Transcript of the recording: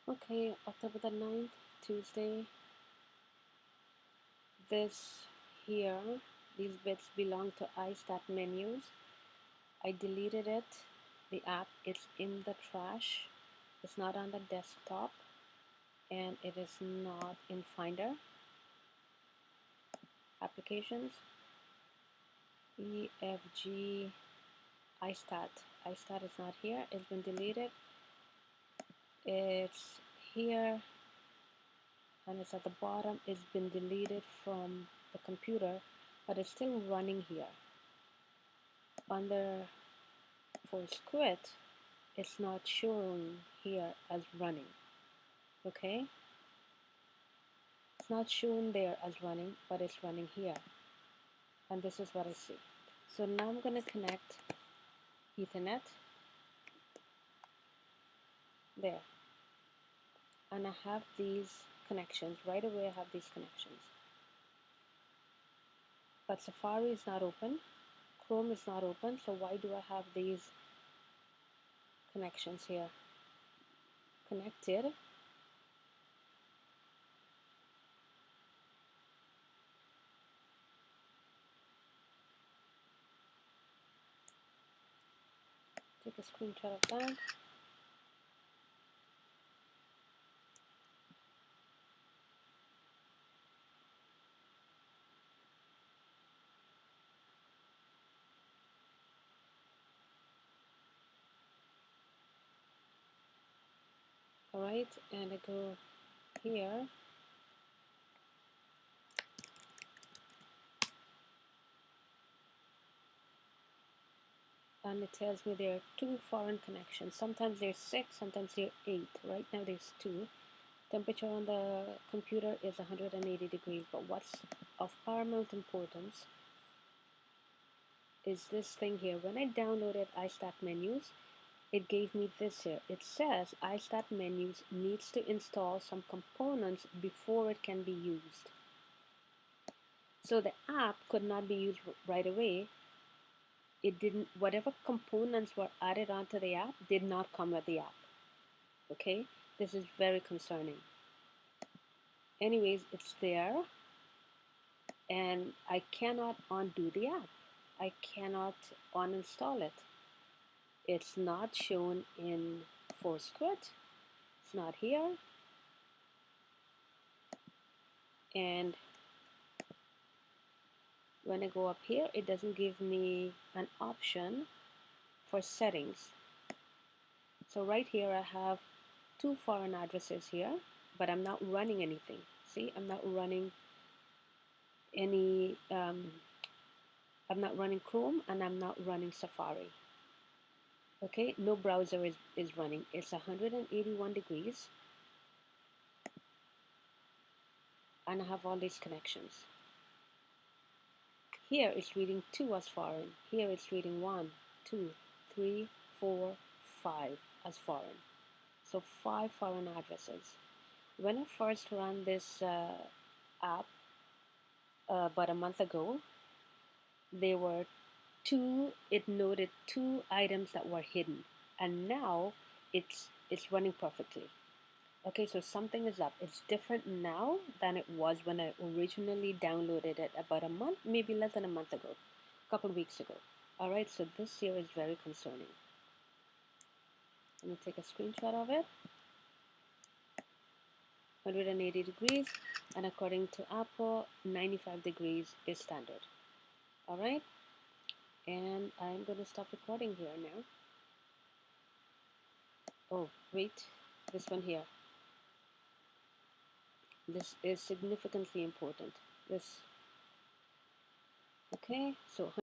Okay, October the 9th, Tuesday. This here, these bits belong to iStat menus. I deleted it. The app is in the trash. It's not on the desktop and it is not in Finder. Applications, EFG, iStat. iStat is not here. It's been deleted. It's here and it's at the bottom. It's been deleted from the computer, but it's still running here. Under ForceQuit, it's not showing here as running. Okay, it's not shown there as running, but it's running here, and this is what I see. So now I'm going to connect Ethernet there, and I have these connections right away. I have these connections, but Safari is not open, Chrome is not open. So why do I have these connections here connected? Take a screenshot of that. All right, and I go here, and it tells me there are 2 foreign connections. Sometimes there's 6, sometimes there's 8. Right now there's 2. Temperature on the computer is 180 degrees, but what's of paramount importance is this thing here. When I downloaded iStat menus, it gave me this here. It says iStat menus needs to install some components before it can be used. So the app could not be used right away. It didn't, whatever components were added onto the app did not come with the app. Okay, this is very concerning. Anyways, it's there, and I cannot undo the app. I cannot uninstall it. It's not shown in ForceQuit. It's not here. And when I go up here, it doesn't give me an option for settings. So right here I have 2 foreign addresses here, but I'm not running anything. See, I'm not running any, I'm not running Chrome and I'm not running Safari. Okay, no browser is running. It's 181 degrees and I have all these connections. Here it's reading 2 as foreign. Here it's reading 1, 2, 3, 4, 5 as foreign. So 5 foreign addresses. When I first ran this app about a month ago, there were 2, it noted 2 items that were hidden, and now it's running perfectly. Okay, so something is up. It's different now than it was when I originally downloaded it about a month, maybe less than a month ago, a couple of weeks ago. All right, so this here is very concerning. Let me take a screenshot of it. 180 degrees, and according to Apple, 95 degrees is standard. All right, and I'm going to stop recording here now. Oh, wait, this one here. This is significantly important. This, okay, so